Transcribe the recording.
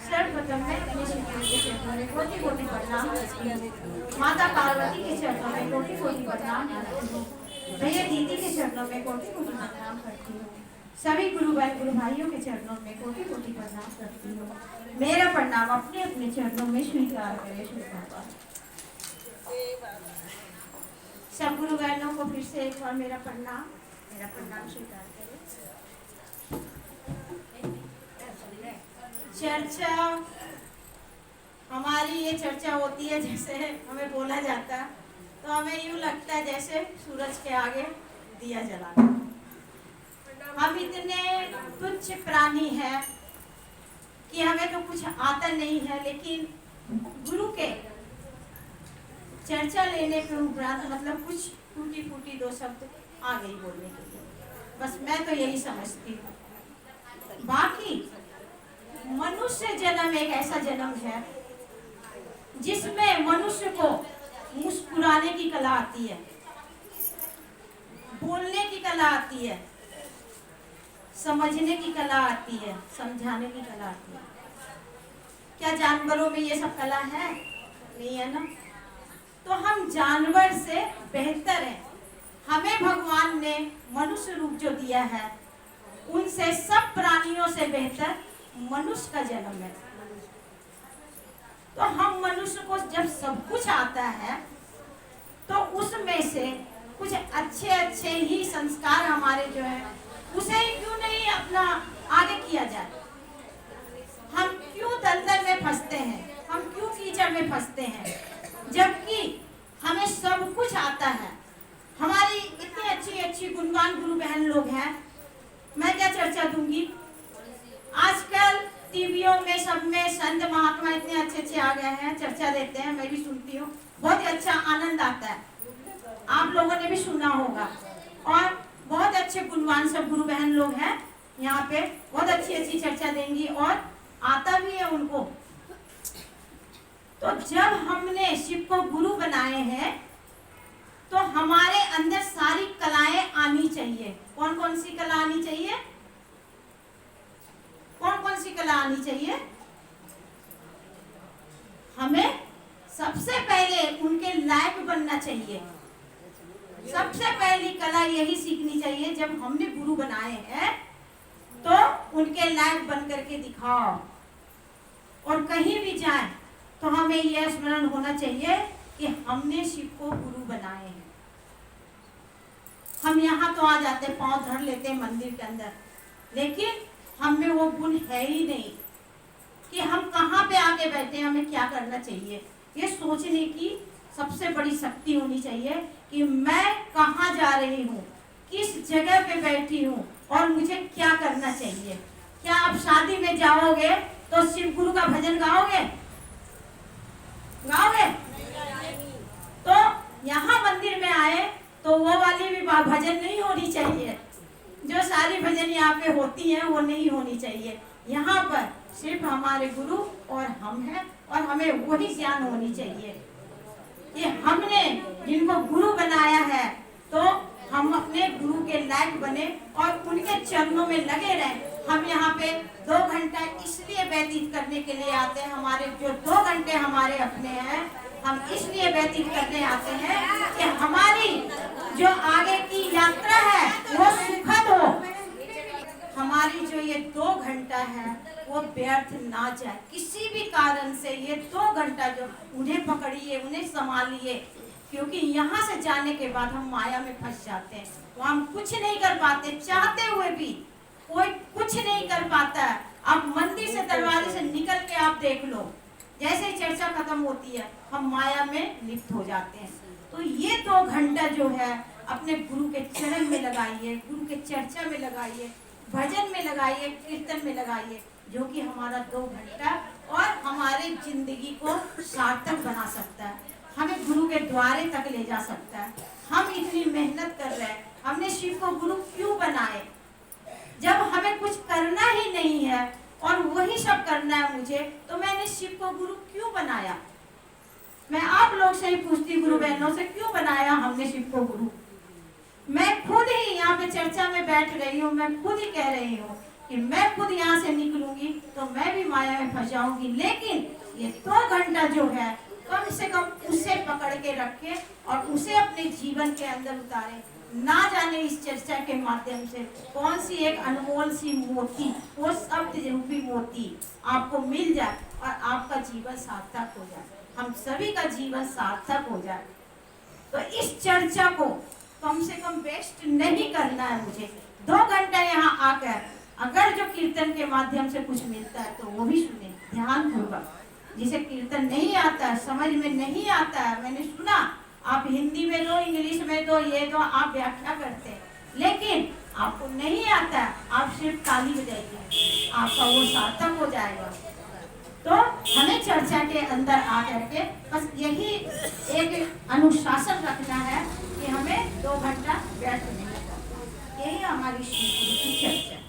सर्वप्रथम मैं अपने शिव गुरु के चरणों में कोटि कोटि प्रणाम करती हूँ। माता पार्वती के चरणों में कोटि कोटि प्रणाम करती हूँ। भैया दीदी के चरणों में कोटि कोटि प्रणाम करती हूँ। सभी गुरु बहन गुरु भाइयों के चरणों में कोटि कोटि प्रणाम करती हूँ। मेरा प्रणाम अपने अपने चरणों में स्वीकार करें। सब गुरु बहनों को फिर से एक बार मेरा प्रणाम स्वीकार करें। चर्चा, हमारी ये चर्चा होती है, जैसे हमें बोला जाता है तो हमें यूँ लगता है जैसे सूरज के आगे दिया जलाना। हम इतने तुच्छ प्राणी हैं कि हमें तो कुछ आता नहीं है, लेकिन गुरु के चर्चा लेने के उपरांत मतलब कुछ टूटी फूटी दो शब्द आ गई बोलने के लिए, बस मैं तो यही समझती हूँ। बाकी मनुष्य जन्म एक ऐसा जन्म है जिसमें मनुष्य को मुस्कुराने की कला आती है, बोलने की कला आती है, समझने की कला आती है, समझाने की कला आती है। क्या जानवरों में ये सब कला है? नहीं है ना। तो हम जानवर से बेहतर हैं। हमें भगवान ने मनुष्य रूप जो दिया है, उनसे सब प्राणियों से बेहतर मनुष्य का जन्म है। तो हम मनुष्य को जब सब कुछ आता है तो उसमें से कुछ अच्छे अच्छे ही संस्कार हमारे जो है उसे ही क्यों नहीं अपना आगे किया जाए। हम क्यों दलदल में फंसते हैं, हम क्यों कीचड़ में फंसते हैं, जबकि हमें सब कुछ आता है। हमारी इतनी अच्छी अच्छी गुणवान गुरु बहन लोग हैं। मैं क्या चर्चा दूंगी, आजकल टीवियों में सब में संत महात्मा इतने अच्छे अच्छे आ गए हैं, चर्चा देते हैं, मैं भी सुनती हूँ, बहुत ही अच्छा आनंद आता है। आप लोगों ने भी सुना होगा। और बहुत अच्छे गुणवान सब गुरु बहन लोग हैं यहाँ पे, बहुत अच्छी अच्छी चर्चा देंगी और आता भी है उनको। तो जब हमने शिव को गुरु बनाए हैं तो हमारे अंदर सारी कलाएं आनी चाहिए। कौन कौन सी कला आनी चाहिए? कौन कौन सी कला आनी चाहिए? हमें सबसे पहले उनके लायक बनना चाहिए। सबसे पहली कला यही सीखनी चाहिए, जब हमने गुरु बनाए हैं तो उनके लायक बन करके दिखाओ। और कहीं भी जाए तो हमें यह स्मरण होना चाहिए कि हमने शिव को गुरु बनाए हैं। हम यहाँ तो आ जाते, पांव धर लेते हैं मंदिर के अंदर, लेकिन हम में वो गुण है ही नहीं कि हम कहाँ पे आके बैठे, हमें क्या करना चाहिए। ये सोचने की सबसे बड़ी शक्ति होनी चाहिए कि मैं कहाँ जा रही हूँ, किस जगह पे बैठी हूँ और मुझे क्या करना चाहिए। क्या आप शादी में जाओगे तो शिव गुरु का भजन गाओगे? तो यहाँ मंदिर में आए तो वो वाली भी भजन नहीं होनी चाहिए, जो सारी भजन यहाँ पे होती हैं वो नहीं होनी चाहिए। यहाँ पर सिर्फ हमारे गुरु और हम हैं, और हमें वही ज्ञान होनी चाहिए कि हमने जिनको गुरु बनाया है तो हम अपने गुरु के लायक बने और उनके चरणों में लगे रहें। हम यहाँ पे 2 घंटा इसलिए व्यतीत करने के लिए आते हैं, हमारे जो 2 घंटे हमारे अपने हैं, हम इसलिए व्यतीत करने आते हैं कि हमारी जो आगे की यात्रा है वो सुखद हो। हमारी जो ये 2 घंटा है वो व्यर्थ ना जाए किसी भी कारण से। ये 2 घंटा जो उन्हें पकड़िए, उन्हें संभालिए, क्योंकि यहाँ से जाने के बाद हम माया में फंस जाते हैं। तो हम कुछ नहीं कर पाते, चाहते हुए भी कोई कुछ नहीं कर पाता है। आप मंदिर से दरवाजे से निकल के आप देख लो, जैसे ही चर्चा खत्म होती है हम माया में लिप्त हो जाते हैं। तो ये 2 घंटा जो है अपने गुरु के चरण में लगाइए, गुरु के चर्चा में लगाइए, भजन में लगाइए, कीर्तन में लगाइए, जो कि हमारा 2 घंटा और हमारे जिंदगी को सार्थक बना सकता है, हमें गुरु के द्वारे तक ले जा सकता है। हम इतनी मेहनत कर रहे हैं, हमने शिव को गुरु क्यों बनाए? जब हमें कुछ करना ही नहीं है और वही सब करना है मुझे, तो मैंने शिव को गुरु क्यों बनाया? मैं आप लोग से ही पूछती, गुरु बहनों से, क्यों बनाया हमने शिव को गुरु? मैं खुद ही यहाँ पे चर्चा में बैठ रही हूँ, मैं खुद ही कह रही हूँ कि मैं खुद तो मैं भी माया में फंस जाऊंगी। लेकिन ये 2 घंटा जो है कम से कम उसे पकड़ के रखे और उसे अपने जीवन के अंदर उतारे। ना जाने इस चर्चा के माध्यम से कौन सी एक अनमोल सी मोती, वो शब्द रूपी मोती आपको मिल जाए और आपका जीवन सार्थक हो जाए, हम सभी का जीवन सार्थक हो जाए। तो इस चर्चा को कम से कम वेस्ट नहीं करना है मुझे। 2 घंटा यहाँ आकर अगर जो कीर्तन के माध्यम से कुछ मिलता है तो वो भी सुने ध्यान पूर्वक। जिसे कीर्तन नहीं आता है, समझ में नहीं आता है, मैंने सुना आप हिंदी में दो, इंग्लिश में दो, ये दो, आप व्याख्या करते हैं, लेकिन आपको नहीं आता है, आप सिर्फ ताली बजाइए, आपका वो सार्थक हो जाएगा। तो हमें चर्चा के अंदर आकर के बस यही एक अनुशासन रखना है कि हमें 2 घंटा व्यर्थ नहीं करना। यही हमारी श्री गुरु की चर्चा।